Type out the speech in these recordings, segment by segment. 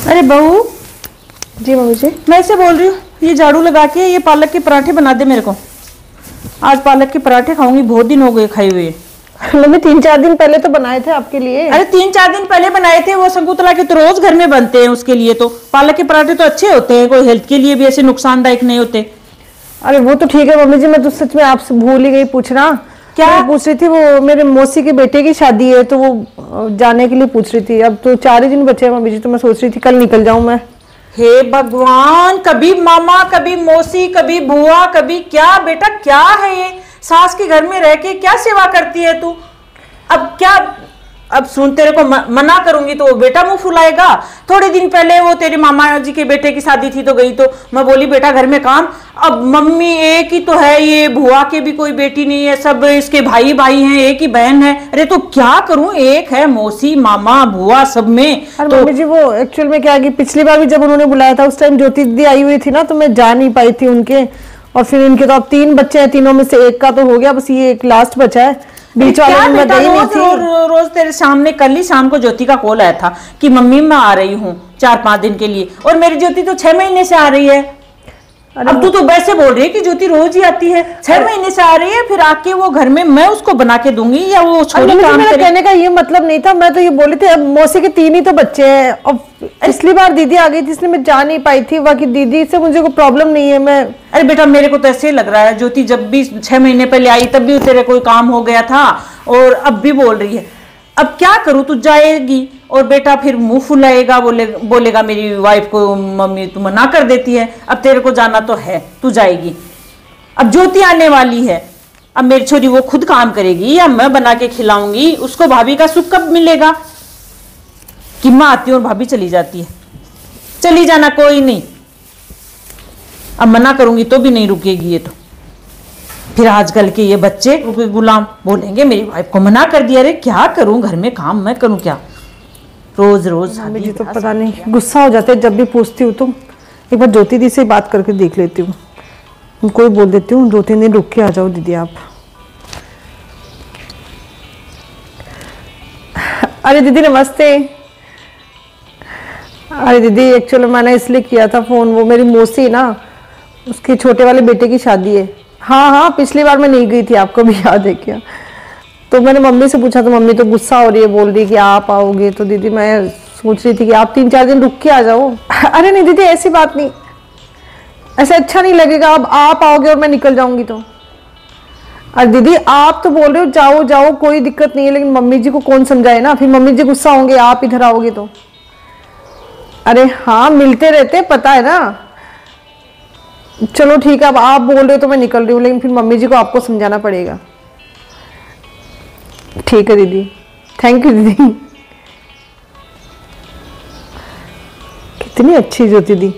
अरे बहू। जी मम्मी जी। मैं ऐसे बोल रही हूँ, ये झाड़ू लगा के ये पालक के पराठे बना दे मेरे को। आज पालक के पराठे खाऊंगी, बहुत दिन हो गए खाए हुए। मम्मी 3-4 दिन पहले तो बनाए थे आपके लिए। अरे 3-4 दिन पहले बनाए थे, वो शकुंतला के तो रोज घर में बनते हैं, उसके लिए तो पालक के पराठे तो अच्छे होते हैं, कोई हेल्थ के लिए भी ऐसे नुकसानदायक नहीं होते। अरे वो तो ठीक है मम्मी जी, मैं तो सच में आपसे भूल ही गई पूछना। क्या पूछ रही थी, वो मेरे मौसी के बेटे की शादी है तो वो जाने के लिए पूछ रही थी। अब तो 4 ही दिन बचे हैं मम्मी जी, तो मैं सोच रही थी कल निकल जाऊं मैं। हे भगवान, कभी मामा, कभी मौसी, कभी बुआ, कभी क्या बेटा, क्या है ये? सास के घर में रह के क्या सेवा करती है तू? अब क्या, अब सुन, तेरे को मना करूंगी तो वो बेटा मुंह फुलाएगा। थोड़े दिन पहले वो तेरे मामा जी के बेटे की शादी थी तो गई, तो मैं बोली बेटा घर में काम। अब मम्मी एक ही तो है, ये बुआ के भी कोई बेटी नहीं है, सब इसके भाई भाई हैं, एक ही बहन है। अरे तो क्या करूं, एक है मौसी मामा बुआ सब में। तो मम्मी जी वो एक्चुअल में क्या, पिछली बार भी जब उन्होंने बुलाया था उस टाइम ज्योति दीदी आई हुई थी ना, तो मैं जा नहीं पाई थी उनके। और फिर इनके तो अब 3 बच्चे हैं, तीनों में से एक का तो हो गया, बस ये एक लास्ट बचा है। बीच वाले में मैं गई नहीं थी। रोज तेरे सामने, कल ही शाम को ज्योति का कॉल आया था कि मम्मी मैं आ रही हूँ 4-5 दिन के लिए, और मेरी ज्योति तो 6 महीने से आ रही है। अब तू तो वैसे बोल रही है कि ज्योति रोज ही आती है, 6 महीने से आ रही है, फिर आके वो घर में मैं उसको बना के दूंगी या वो छोड़ी काम मेरा कहने का ये मतलब नहीं था, मैं तो ये बोली थी अब मौसी के 3 ही तो बच्चे हैं। अब पिछली बार दीदी आ गई थी इसलिए मैं जा नहीं पाई थी, बाकी दीदी से मुझे कोई प्रॉब्लम नहीं है। मैं अरे बेटा मेरे को तो ऐसे लग रहा है, ज्योति जब भी 6 महीने पहले आई तब भी तेरे कोई काम हो गया था, और अब भी बोल रही है। अब क्या करूं, तू जाएगी और बेटा फिर मुंह फुलाएगा, बोलेगा मेरी वाइफ को मम्मी तू मना कर देती है। अब तेरे को जाना तो है, तू जाएगी। अब ज्योति आने वाली है, अब मेरी छोरी वो खुद काम करेगी या मैं बना के खिलाऊंगी? उसको भाभी का सुख कब मिलेगा कि माँ आती है और भाभी चली जाती है? चली जाना, कोई नहीं। अब मना करूंगी तो भी नहीं रुकेगी ये तो। फिर आजकल के ये बच्चे गुलाम बोलेंगे मेरी वाइफ को मना कर दिया। अरे क्या करूं, घर में काम मैं करूं क्या? रोज रोज मुझे तो पता नहीं गुस्सा हो जाता है जब भी पूछती हूँ। तो एक बार ज्योति दी से बात करके देख लेती हूँ, उनको बोल देती हूँ 2-3 दिन रुक के आ जाओ दीदी आप। अरे दीदी नमस्ते। अरे दीदी एक्चुअली मैंने इसलिए किया था फोन, वो मेरी मौसी ना, उसके छोटे वाले बेटे की शादी है। हाँ पिछली बार मैं नहीं गई थी, आपको भी याद है क्या? तो मैंने मम्मी से पूछा तो मम्मी तो गुस्सा हो रही है, बोल रही कि आप आओगे। तो दीदी मैं सोच रही थी कि आप 3-4 दिन रुक के आ जाओ। अरे नहीं दीदी ऐसी बात नहीं, ऐसा अच्छा नहीं लगेगा। अब आप आओगे और मैं निकल जाऊंगी तो। अरे दीदी आप तो बोल रहे हो जाओ जाओ, कोई दिक्कत नहीं है, लेकिन मम्मी जी को कौन समझाए ना, फिर मम्मी जी गुस्सा होंगे आप इधर आओगे तो। अरे हाँ मिलते रहते, पता है ना। चलो ठीक है, अब आप बोल रहे हो तो मैं निकल रही हूँ, लेकिन फिर मम्मी जी को आपको समझाना पड़ेगा। ठीक है दीदी, थैंक यू दीदी। कितनी अच्छी ज्योति दी,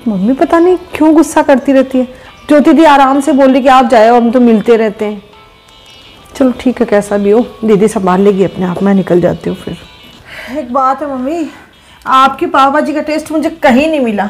मम्मी पता नहीं क्यों गुस्सा करती रहती है। ज्योति दी आराम से बोल रही कि आप जाओ, हम तो मिलते रहते हैं। चलो ठीक है, कैसा भी हो दीदी संभाल लेगी अपने आप, मैं निकल जाती हूँ फिर। एक बात है मम्मी, आपकी पाव भाजी का टेस्ट मुझे कहीं नहीं मिला।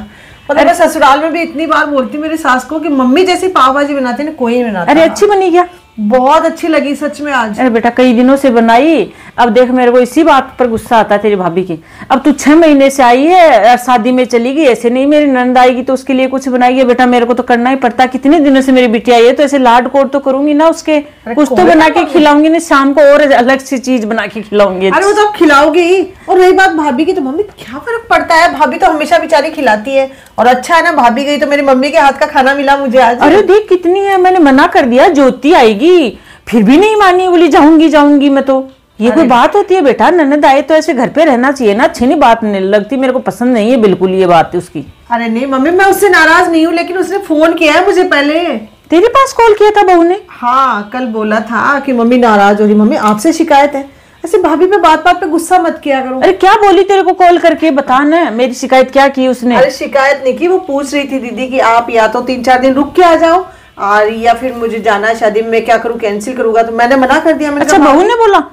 मतलब मैं ससुराल में भी इतनी बार बोलती मेरी सास को कि मम्मी जैसी पाव भाजी बनाती है कोई नहीं बनाता। अरे अच्छी बनी क्या? बहुत अच्छी लगी सच में आज। अरे बेटा कई दिनों से बनाई, अब देख मेरे को इसी बात पर गुस्सा आता है तेरी भाभी की। अब तू 6 महीने से आई है, शादी में चली गई, ऐसे नहीं मेरी नंद आएगी तो उसके लिए कुछ बनाइए। बेटा मेरे को तो करना ही पड़ता, कितने दिनों से मेरी बिटिया आई है तो ऐसे लाड कोड तो करूंगी ना उसके, कुछ तो बना के खिलाऊंगी ना, शाम को और अलग सी चीज बना के खिलाऊंगी। अरे वो तो आप खिलाओगी। और रही बात भाभी की, तो मम्मी क्या फर्क पड़ता है, भाभी तो हमेशा बेचारी खिलाती है। और अच्छा है ना भाभी गई तो मेरी मम्मी के हाथ का खाना मिला मुझे आज। अरे देख कितनी है, मैंने मना कर दिया ज्योति आएगी, फिर भी नहीं मानी, बोली जाऊंगी मैं तो। ये कोई बात होती है बेटा? ननद आए तो ऐसे घर पे रहना चाहिए ना, अच्छी नहीं बात नहीं लगती, मेरे को पसंद नहीं है बिल्कुल ये बात उसकी। अरे नहीं मम्मी मैं उससे नाराज नहीं हूँ, लेकिन उसने फोन किया है मुझे पहले। तेरे पास कॉल किया था बहू ने? हाँ कल बोला था कि मम्मी नाराज हो रही, मम्मी आपसे शिकायत है। ऐसे भाभी पे बात पे गुस्सा मत किया करो। अरे क्या बोली तेरे को कॉल करके, बता ना मेरी शिकायत क्या की उसने? अरे शिकायत नहीं की, वो पूछ रही थी दीदी कि आप या तो 3-4 दिन रुक के आ जाओ और या फिर मुझे जाना है शादी में, मैं क्या करूं कैंसिल करूंगा। तो मैंने मना कर दिया। अच्छा बहू ने बोला?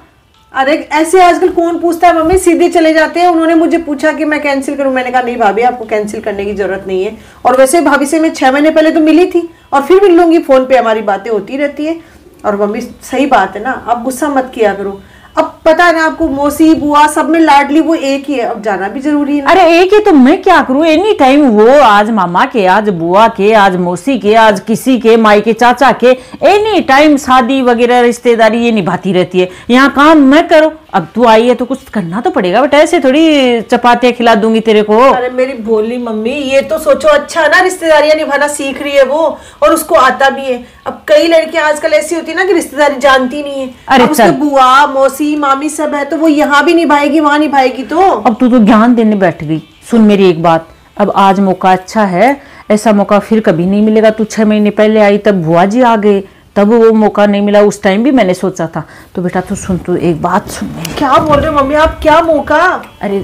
अरे ऐसे आजकल कौन पूछता है मम्मी, सीधे चले जाते हैं। उन्होंने मुझे पूछा कि मैं कैंसिल करूं, मैंने कहा नहीं भाभी आपको कैंसिल करने की जरूरत नहीं है। और वैसे भाभी से मैं 6 महीने पहले तो मिली थी और फिर मिल लूंगी, फोन पे हमारी बातें होती रहती है। और मम्मी सही बात है ना, आप गुस्सा मत किया करो। अब पता है ना आपको, मौसी बुआ सब में लाडली वो एक ही है, अब जाना भी जरूरी है ना। अरे एक ही तो मैं क्या करूं, एनी टाइम वो आज मामा के, आज बुआ के, आज मौसी के, आज किसी के माई के, चाचा के, एनी टाइम शादी वगैरह रिश्तेदारी ये निभाती रहती है। यहाँ काम मैं करो, अब तू आई है तो कुछ करना तो पड़ेगा बेटा, ऐसे थोड़ी चपातियां खिला दूंगी तेरे को। अरे मेरी भोली मम्मी, ये तो सोचो अच्छा ना, रिश्तेदारियां निभाना सीख रही है वो, और उसको आता भी है। अब कई लड़कियां आजकल ऐसी होती है ना कि रिश्तेदारी जानती नहीं है। अरे अब उसके बुआ मौसी मामी सब है, तो वो यहाँ भी निभाएगी वहां निभाएगी। तो अब तू तो ज्ञान देने बैठ गई। सुन मेरी एक बात, अब आज मौका अच्छा है, ऐसा मौका फिर कभी नहीं मिलेगा। तू 6 महीने पहले आई तब बुआ जी आ गए, तब वो मौका नहीं मिला, उस टाइम भी मैंने सोचा था। तो बेटा तू सुन, तू एक बात सुन। क्या बोल रहे हो मम्मी आप, क्या मौका? अरे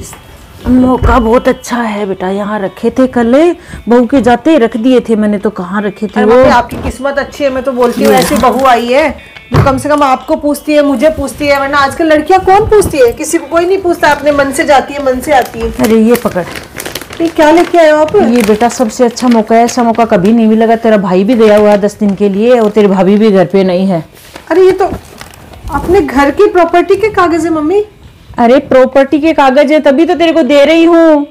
मौका बहुत अच्छा है बेटा, यहाँ रखे थे कल, बहू के जाते रख दिए थे मैंने, तो कहाँ रखे थे वो। आपकी किस्मत अच्छी है, मैं तो बोलती हूँ ऐसी बहू आई है जो कम से कम आपको पूछती है, मुझे पूछती है, वरना आजकल लड़कियां कौन पूछती है, किसी को कोई नहीं पूछता, अपने मन से जाती है, मन से आती है। अरे ये पकड़, ये क्या लेके आए हो आप? ये बेटा सबसे अच्छा मौका है, ऐसा मौका कभी नहीं मिलेगा। तेरा भाई भी गया हुआ है 10 दिन के लिए, और तेरी भाभी भी घर पे नहीं है। अरे ये तो अपने घर की प्रॉपर्टी के कागज है मम्मी। अरे प्रॉपर्टी के कागज है, तभी तो तेरे को दे रही हूँ।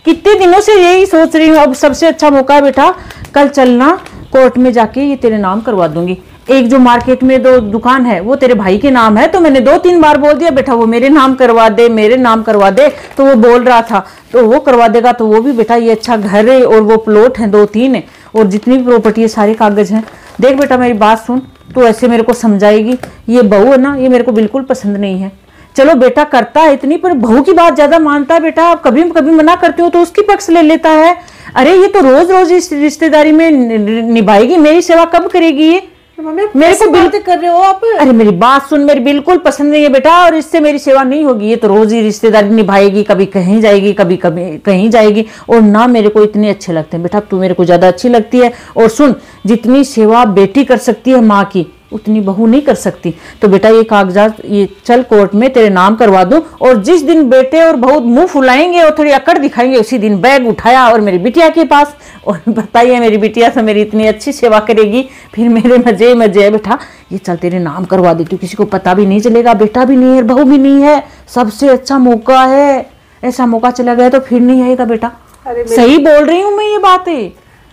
कितने दिनों से यही सोच रही हूँ, अब सबसे अच्छा मौका है बेटा। कल चलना, कोर्ट में जाके ये तेरे नाम करवा दूंगी। एक जो मार्केट में 2 दुकान है वो तेरे भाई के नाम है, तो मैंने 2-3 बार बोल दिया बेटा वो मेरे नाम करवा दे, मेरे नाम करवा दे, तो वो बोल रहा था तो वो करवा देगा। तो वो भी बेटा ये अच्छा घर है, और वो प्लॉट है 2-3 है, और जितनी भी प्रॉपर्टी है सारे कागज हैं। देख बेटा मेरी बात सुन, तो ऐसे मेरे को समझाएगी, ये बहू है ना, ये मेरे को बिल्कुल पसंद नहीं है। चलो बेटा करता है इतनी, पर बहू की बात ज्यादा मानता है बेटा। आप कभी कभी मना करते हो तो उसकी पक्ष ले लेता है। अरे ये तो रोज रोज इस रिश्तेदारी में निभाएगी, मेरी सेवा कब करेगी ये? मेरे को बिल्कुल कर रहे हो आप। अरे मेरी बात सुन, मेरी बिल्कुल पसंद नहीं है बेटा, और इससे मेरी सेवा नहीं होगी। ये तो रोज ही रिश्तेदारी निभाएगी, कभी कहीं जाएगी, कभी कभी कहीं जाएगी, और ना मेरे को इतने अच्छे लगते हैं बेटा, तू मेरे को ज्यादा अच्छी लगती है। और सुन, जितनी सेवा बेटी कर सकती है माँ की, उतनी बहू नहीं कर सकती। तो बेटा ये कागजात, ये चल कोर्ट में तेरे नाम करवा दूं, और जिस दिन बेटे और बहू मुंह फुलाएंगे और थोड़ी अकड़ दिखाएंगे, उसी दिन बैग उठाया और मेरी बिटिया के पास। और बताइए मेरी बिटिया तो मेरी इतनी अच्छी सेवा करेगी, फिर मेरे मजे मजे है बेटा। ये चल तेरे नाम करवा देती हूँ, किसी को पता भी नहीं चलेगा, बेटा भी नहीं है, बहू भी नहीं है, सबसे अच्छा मौका है। ऐसा मौका चला गया तो फिर नहीं आएगा बेटा। सही बोल रही हूँ मैं ये बातें।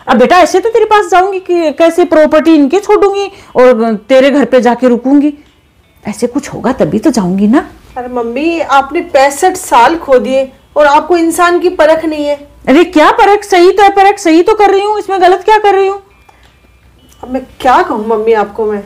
अब बेटा ऐसे तो तेरे पास जाऊंगी कि कैसे प्रॉपर्टी इनके छोड़ूंगी और तेरे घर पे जाके रुकूंगी? ऐसे कुछ होगा तभी तो जाऊंगी ना। अरे मम्मी आपने 65 साल खो दिए और आपको इंसान की परख नहीं है। अरे क्या परख? सही तो है, परख सही तो कर रही हूँ, इसमें गलत क्या कर रही हूँ? अब मैं क्या कहूँ मम्मी आपको मैं?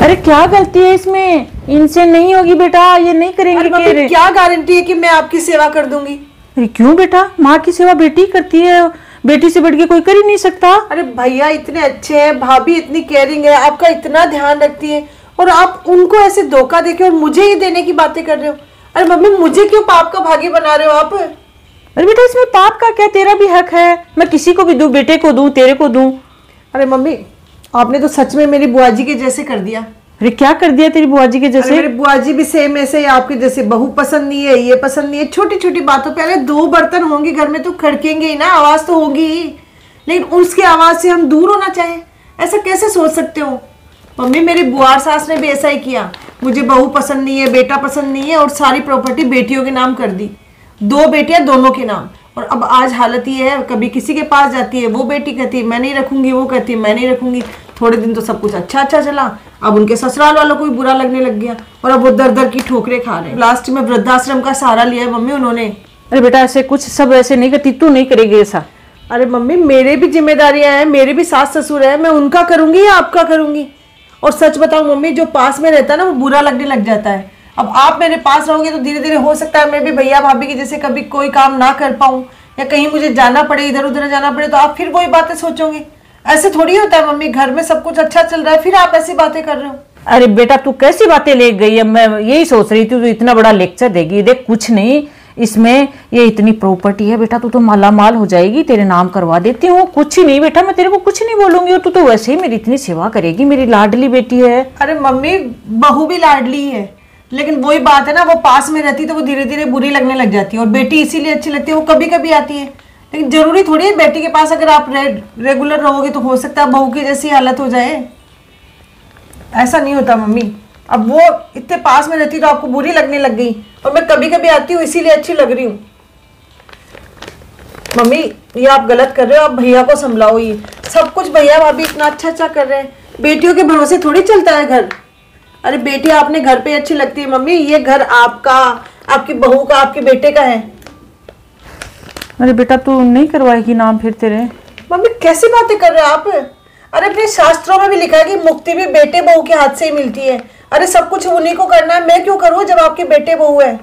अरे क्या गलती है इसमें? इनसे नहीं होगी बेटा, ये नहीं करेंगे। मम्मी क्या गारंटी है कि मैं आपकी सेवा कर दूंगी? अरे क्यों बेटा, माँ की सेवा बेटी करती है, बेटी से बढ़ के कोई कर ही नहीं सकता। अरे भैया इतने अच्छे हैं, भाभी इतनी केयरिंग है, आपका इतना ध्यान रखती है, और आप उनको ऐसे धोखा देके और मुझे ही देने की बातें कर रहे हो। अरे मम्मी मुझे क्यों पाप का भागी बना रहे हो आप? अरे बेटा इसमें पाप का क्या, तेरा भी हक है, मैं किसी को भी दूं, बेटे को दूं, तेरे को दूं। अरे मम्मी आपने तो सच में मेरी बुआ जी के जैसे कर दिया। अरे क्या कर दिया तेरी बुआ जी के जैसे? मेरी बुआ जी भी सेम ऐसे आपके जैसे, बहू पसंद नहीं है, ये पसंद नहीं है, छोटी छोटी बातों पे। अरे 2 बर्तन होंगे घर में तो खड़केंगे ही ना, आवाज तो होगी ही, लेकिन उसकी आवाज से हम दूर होना चाहें, ऐसा कैसे सोच सकते हो? मम्मी मेरी बुआर सास ने भी ऐसा ही किया, मुझे बहू पसंद नहीं है, बेटा पसंद नहीं है, और सारी प्रॉपर्टी बेटियों के नाम कर दी, 2 बेटियां दोनों के नाम। और अब आज हालत ये है, कभी किसी के पास जाती है, वो बेटी कहती है मैं नहीं रखूंगी, वो कहती है मैं नहीं रखूंगी। थोड़े दिन तो सब कुछ अच्छा अच्छा चला, अब उनके ससुराल वालों को भी बुरा लगने लग गया, और अब वो दर दर की ठोकरें खा रहे हैं। लास्ट में वृद्धाश्रम का सहारा लिया है मम्मी उन्होंने। अरे बेटा ऐसे कुछ सब ऐसे नहीं करती, तू नहीं करेगी ऐसा। अरे मम्मी मेरे भी जिम्मेदारियां हैं, मेरे भी सास ससुर है, मैं उनका करूंगी या आपका करूंगी? और सच बताऊं मम्मी, जो पास में रहता है ना वो बुरा लगने लग जाता है। अब आप मेरे पास रहोगे तो धीरे धीरे हो सकता है मैं भी भैया भाभी की जैसे कभी कोई काम ना कर पाऊं, या कहीं मुझे जाना पड़े, इधर उधर जाना पड़े, तो आप फिर वही बातें सोचोगे। ऐसे थोड़ी होता है मम्मी, घर में सब कुछ अच्छा चल रहा है, फिर आप ऐसी बातें कर रहे हो। अरे बेटा तू कैसी बातें ले गई है, मैं यही सोच रही थी तू इतना बड़ा लेक्चर देगी। देख कुछ नहीं इसमें, ये इतनी प्रॉपर्टी है बेटा, तू तो माला माल हो जाएगी, तेरे नाम करवा देती हूँ। कुछ ही नहीं बेटा, मैं तेरे को कुछ नहीं बोलूंगी, और तू तो वैसे ही मेरी इतनी सेवा करेगी, मेरी लाडली बेटी है। अरे मम्मी बहू भी लाडली है, लेकिन वही बात है ना, वो पास में रहती तो वो धीरे धीरे बुरी लगने लग जाती है, और बेटी इसीलिए अच्छी लगती है, वो कभी कभी आती है, लेकिन जरूरी थोड़ी है बेटी के पास अगर आप रेगुलर रहोगे तो हो सकता है बहू की जैसी हालत हो जाए। ऐसा नहीं होता मम्मी। अब वो इतने पास में रहती तो आपको बुरी लगने लग गई, और मैं कभी कभी आती हूँ इसीलिए अच्छी लग रही हूँ। मम्मी ये आप गलत कर रहे हो, आप भैया को संभलाओ। ये सब कुछ भैया भाभी इतना अच्छा अच्छा कर रहे हैं, बेटियों के भरोसे थोड़ी चलता है घर। अरे बेटी आपने घर पे अच्छी लगती है मम्मी, ये घर आपका, आपकी बहू का, आपके बेटे का है। अरे बेटा तू नहीं करवाएगी नाम फिर तेरे? मम्मी कैसी बातें कर रहे हो आप? अरे अपने शास्त्रों में भी लिखा है कि मुक्ति भी बेटे बहू के हाथ से ही मिलती है। अरे सब कुछ उन्हीं को करना है, मैं क्यों करूँ जब आपके बेटे बहू है।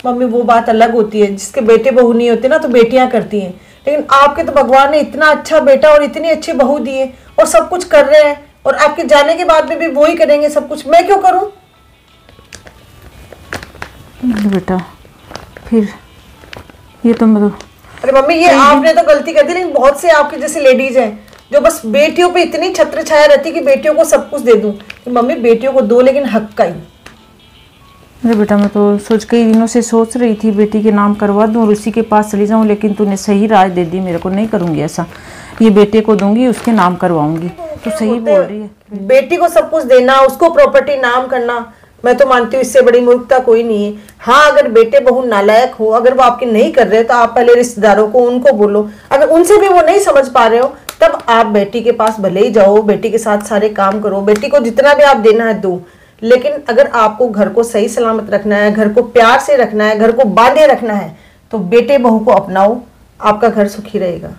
मम्मी वो बात अलग होती है, जिसके बेटे बहू नहीं होते ना तो बेटियां करती हैं, लेकिन आपके तो भगवान ने इतना अच्छा बेटा और इतनी अच्छी बहू दिए और सब कुछ कर रहे हैं, और आपके जाने के बाद में भी वो ही करेंगे सब कुछ, मैं क्यों करूं? बेटा फिर ये तो मतलब, अरे मम्मी ये आपने तो गलती कर दी, लेकिन बहुत से आपके जैसे लेडीज हैं जो बस बेटियों पे इतनी छत्र छाया रहती कि बेटियों को सब कुछ दे दूं। कि मम्मी बेटियों को दो, लेकिन हक का ही। अरे बेटा मैं तो कई दिनों से सोच रही थी बेटी के नाम करवा दूं और उसी के पास चली जाऊं, लेकिन तूने सही राय दे दी मेरे को। नहीं करूंगी ऐसा, ये बेटे को दूंगी, उसके नाम करवाऊंगी। तो सही बोल रही है। बेटी को सब कुछ देना, उसको प्रॉपर्टी नाम करना, मैं तो मानती हूँ इससे बड़ी मूर्खता कोई नहीं है। हाँ अगर बेटे बहू नालायक हो, अगर वो आपके नहीं कर रहे तो आप पहले रिश्तेदारों को उनको बोलो, अगर उनसे भी वो नहीं समझ पा रहे हो तब आप बेटी के पास भले ही जाओ, बेटी के साथ सारे काम करो, बेटी को जितना भी आप देना है दो। लेकिन अगर आपको घर को सही सलामत रखना है, घर को प्यार से रखना है, घर को बांधे रखना है, तो बेटे बहू को अपनाओ, आपका घर सुखी रहेगा।